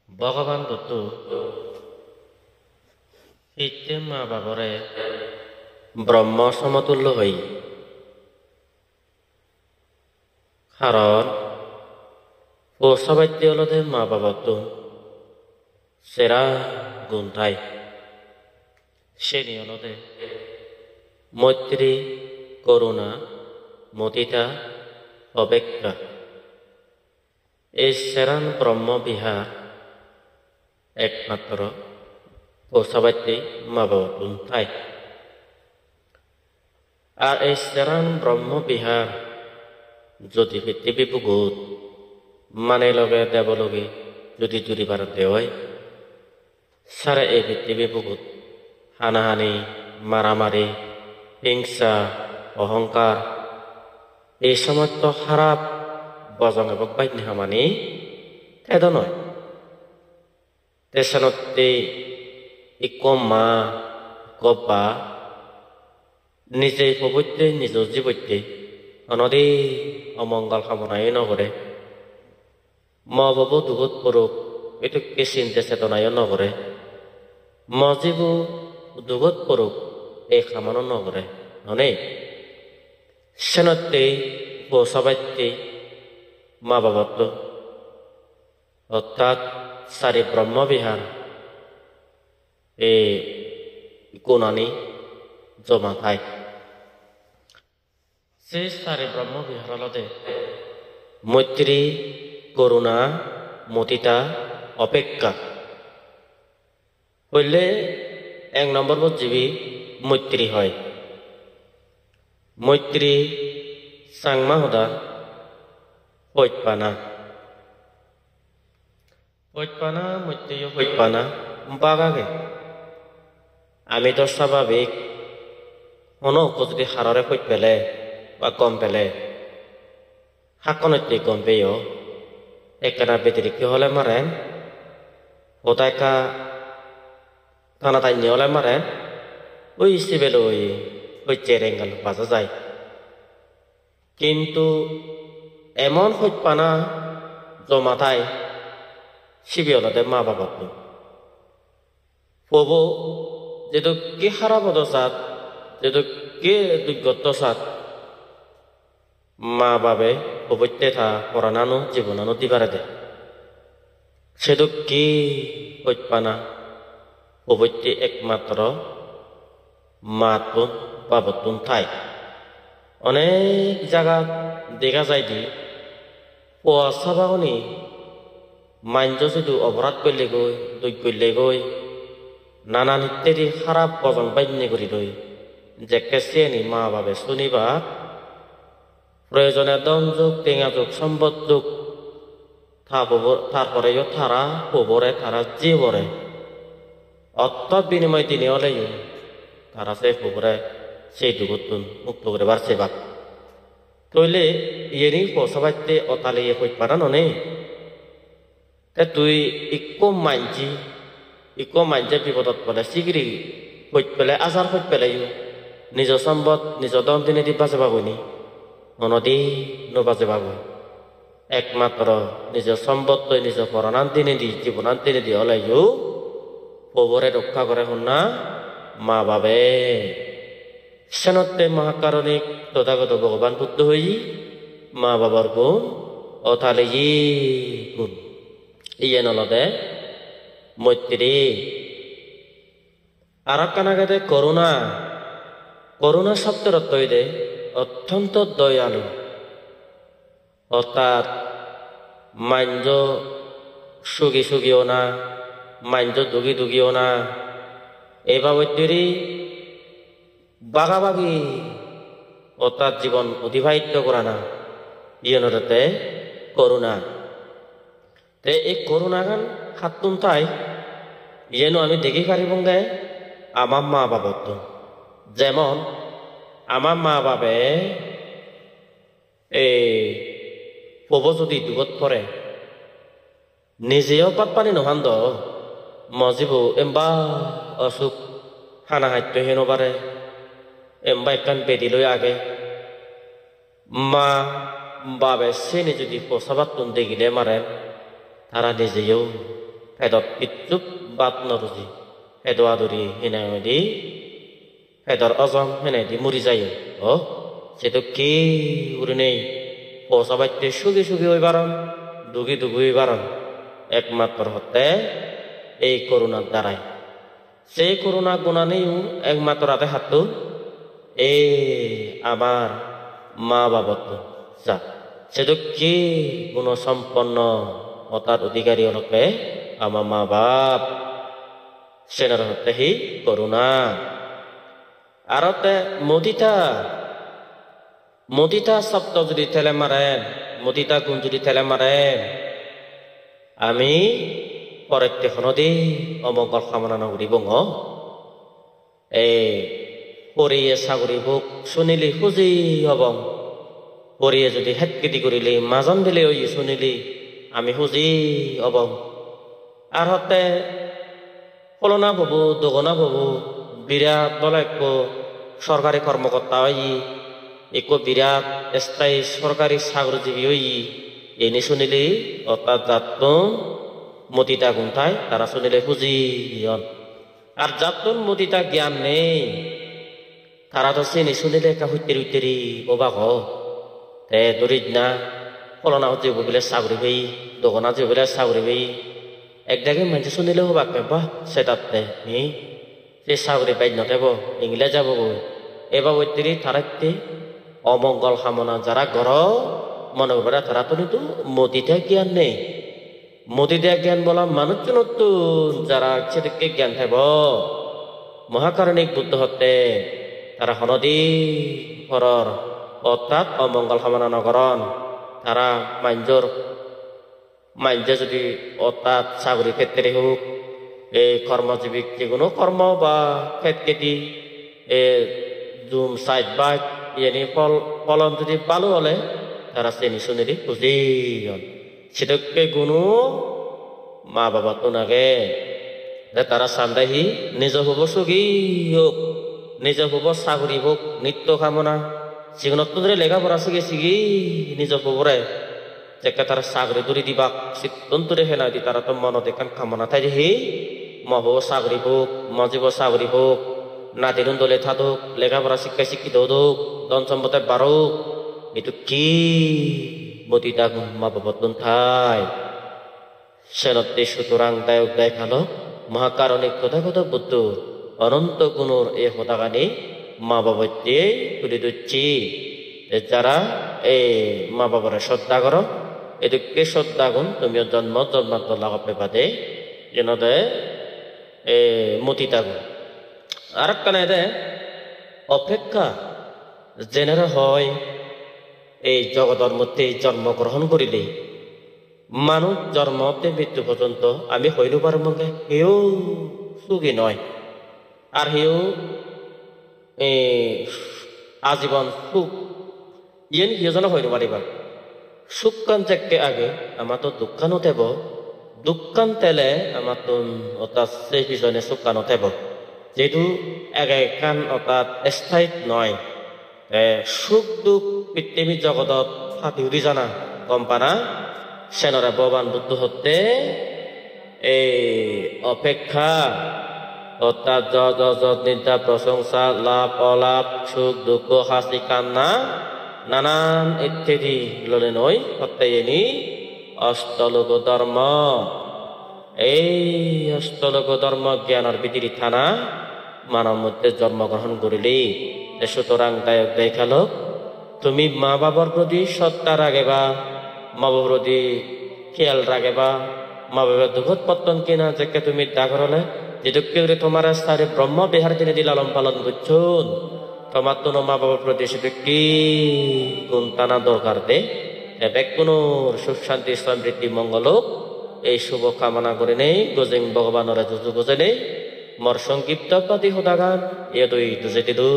ভগবান দত্ত পিতৃ মা বাবরে ব্রহ্ম সমতুল্য হই কারণ পৌষবাদ্য হলদে মা বাবাত সেরা গুণ থাই সেনি হলদে মৈত্রী করুণা মতিতা অবেক্ষা এই সেরান ব্রহ্ম বিহার একমাত্র পৌষবাদ্যে মা বাবা থাই আর এই সেরান ব্রহ্ম বিহার যদি পৃথিবী বুকুত মানে লগে দেব লগে যদি জুড়িবার দেওয় সারা এই পৃথিবী বুকুত হানাহানি মারামারি হিংসা অহংকার এই সমস্ত খারাপ বজং এবং বাইন হামানি তেদ নয় তেসানতে ইক মা গব্বা নিজে পবৈতে নিজ জীবৈতে অনদে অমঙ্গল কামনায় নগরে মবব দুগত পরক এটু কে চিন্তা চেতনায় নগরে মজিব দুগত পরক এই কামনা নগরে ননে সেনতে বসাবাইতে মা বাবাত অর্থাৎ সারি ব্রহ্মবিহার এ কোনানি জমা থায় সে সারি ব্রহ্মবিহারলদে মৈত্রী করুণা মতিতা অপেক্ষা হইলে এক নম্বর জীবী মৈত্রী হয় মৈত্রী সাংমা হদা পৈপানা পৈপানা মৈত্রী পৈপানা বাগাগে আমি তো স্বাভাবিক অনৌক যদি হাররে পৈত পেলে বা গম পেলে হাকনৈতে গম পেয়েও একখানা ব্যতিরিক্ত হলে মারেন ওটাইকা কানা তাই হলে মারেন ওই সিবেল ওই চেরেঙ্গাল বাজা যায় কিন্তু এমন হইপানা জমা থায় সিবিয়লতে মা বাবা পবু যেহেতু কি খারাপ অদশাত যেহেতু কি দুর্গত সাত মা বাবে পবৈতে থা পড়ানানো জীবনানো দিবারে দে সেদু কি হইপানা পবৈতে একমাত্র মাতুন বাবতুন থাই অনেক জায়গা দেখা যায় দি পোয়া সাবাগনি মাইন্ড যদি অপরাধ করলে গই দুই করলে গই নানান ইত্যাদি খারাপ বজন বান্য করি লই যে কেসিয়ানি মা বাবে শুনিবা প্রয়োজনে দম যুগ টেঙা যুগ সম্পদ যুগ তারপরেও তারা পবরে তারা জীবরে অর্থ বিনিময় দিনে হলেও তারা সে পবরে সেই দুগুতুন মুক্ত করে বাড়ছে বাক তৈলে ইয়েনি পৌঁছাবাইতে অতালে ইয়ে কই পারা ননে তুই ইকো মাইঞ্জি বিপদত পড়ে শিগিরি হইত পেলে আচার হইত পেলাইও নিজ সম্পদ নিজ দম দিনে দি বাজে পাবনি মনদি নবাজে পাব একমাত্র নিজ সম্পদ তৈ নিজ পরণান দিনে দি জীবনান দিনে দি হলাইও পবরে রক্ষা করে শুনা মা বাবে সেনতে মহাকারণিক তথাগত ভগবান বুদ্ধ হই মা বাবার গুণ অথালে গুণ ইয়ে নলদে মৈত্রী আর কানাগাদে করুণা করুণা শব্দের অর্থ দে অত্যন্ত দয়ালু অর্থাৎ মাঞ্জ সুগিও না মাঞ্জ দুগিও না এইভাবে তৈরি বাগাবাগি অর্থাৎ জীবন অতিবাহিত করা না ইয়নতে করুণা তে এই করুণা গান হাতুন তাই ইয়েন আমি দেখি পারিব গে আমার মা বাবত যেমন আমার মা বাবে এই পব যদি দুগত পরে নিজেও পাত পানি নহান্দ মজিব এমবা অসুখ হানা হাত্য হেন পারে এমবা একখান বেদি লই আগে মা বাবে সেনে যদি পচাবাত তুন দেখিলে মারে তারা নিজেও হেদত ইচ্ছুক বাত নরুজি হেদ আদরি হিনায়দি হেদর অজম হেনায়দি মুড়ি যায় ও সেতো কি উড়ে নেই পসাবাইতে সুগি সুগি ওই বারণ দুগি দুগি বারণ একমাত্র হতে এই করোনার দ্বারাই সেই করোনা গুণা নেই একমাত্র রাতে হাত এ আমার মা বাবা তো যা সেতো কি গুণ সম্পন্ন অতার অধিকারী হলকে আমার মা বাপ সেনার হতে হি করুণা আরতে মদিতা শব্দ যদি ঠেলে মারেন মদিতা গুণ যদি ঠেলে মারেন আমি পরেতে হনদি অমঙ্গল কামনা নগরী বঙ এই পরিয়ে সাগরী বুক শুনিলি খুঁজি হবং পরিয়ে যদি হেটকেটি করিলি মাজন দিলে ওই শুনিলি আমি খুঁজি হবং আর হতে ফলনা পাবো দোগনা পাবো বিরাট বলে সরকারি কর্মকর্তা হই একো বিরাট স্থায়ী সরকারি চাকরিজীবী হই এনে শুনিলি অর্থাৎ যাতন মতিতা গুন্থায় তারা শুনিলে খুঁজি আর যাতন মতিতা জ্ঞান নেই তারা তো চিনি শুনিলে একা হুইতেরি হুইতেরি অবাক তে দরিদ না ফলনা হচ্ছে বলে চাকরি পাই দোকানা যে বলে চাকরি পাই একদাকে মানুষ শুনিলে হবাক বাহ সেটাতে সে চাকরি পাই নথেব ইংলে যাব এবার ঐতিরি তারাতে অমঙ্গল কামনা যারা ঘর মনে করে তারা তো কিন্তু মতিটা জ্ঞান নেই মতিটা জ্ঞান বলা মানুষজন যারা সেদিকে জ্ঞান থাকব মহাকারণিক বুদ্ধ হতে তারা হনদি ঘরর অর্থাৎ অমঙ্গল কামনা নগরণ তারা মাঞ্জে যদি অর্থাৎ চাকরি ক্ষেত্রে হোক এই কর্মজীবী যেকোনো কর্ম বা ক্ষেত খেতি জুম সাইড বাইক এনে ফলন যদি ভালো হলে তারা চেনি শুনিলি খুঁজি সেটাকে কোনো মা বাবা তো নাগে তারা সান্দাহি নিজ হব সুখী হোক নিজ হব চাকরি হোক নিত্য কামনা জীবনত ধরে লেখাপড়া শিখি নিজ হবরে যেকে তারা চাকরি ধরে দিবা চিত্তরে হেনা দি তারা তো মনত এখান কামনা থাই হি মহ চাকরি হোক মজিব চাকরি হোক নাতিনুন দলে থাকুক লেখাপড়া শিক্ষায় শিক্ষিত হোক ধন সম্পদে বাড়ুক itu ki boti dagung mababotun thai senotte suturang tayog day khalo mahakaronik kotha kotha buddhu অনন্ত গুণর এ হতাগানি মা বাবাতে তুলে দিচ্ছি যারা এই মা বাবার শ্রদ্ধা করো এদিকে শ্রদ্ধা গুণ তুমিও জন্মান্তর লাগাবে বাদে যেন দে এ মতিতা গুণ আর কানে দে অপেক্ষা জেনারা হয় এই জগতের মধ্যে জন্মগ্রহণ করিলে মানুষ জন্মতে মৃত্যু পর্যন্ত আমি হইল পারব কেউ সুখী নয় আর হেউ আজীবন সুখ ইয়েন হিজন হইল পারিবা সুখান থেকে আগে আমার তো দুঃখানো থেব দুঃখান তেলে আমার তো অর্থাৎ সেই পিছনে সুখানো থেব যেহেতু একান অর্থাৎ স্থায়ী নয় সুখ দুঃখ পৃথিবী জগতত ফাটি উঠি জানা গম পানা সেনরে ভগবান বুদ্ধ হতে এই অপেক্ষা অর্থাৎ যত নিন্দা প্রশংসা লাভ অলাভ সুখ দুঃখ হাসি কান্না নানান ইত্যাদি ললে নই হত্যায়নি অষ্টলোক ধর্ম এই অষ্টলোক ধর্ম জ্ঞানের ভিতরে থানা মানব মধ্যে জন্মগ্রহণ করিলি সুতরাং দায়ক দেখালো তুমি মা বাবার প্রতি সত্তা রাখেবা মা বাবার প্রতি খেয়াল রাখেবা মা বাবার দুঃখত পত্তন কিনা যে তুমি ডাকর হলে যেটুকে তোমার স্থানে ব্রহ্ম বিহার দিনে দি লালন পালন করছুন তোমার তো মা বাবার প্রতি সেটা কি গুণ টানা দরকার দে এবে কোনো সুখ শান্তি সমৃদ্ধি মঙ্গল এই শুভ কামনা করে নেই গোজেং ভগবানের যুজু গোজে নেই মর সংক্ষিপ্ত পাতি হতাগান এ দুই দুজেতি দু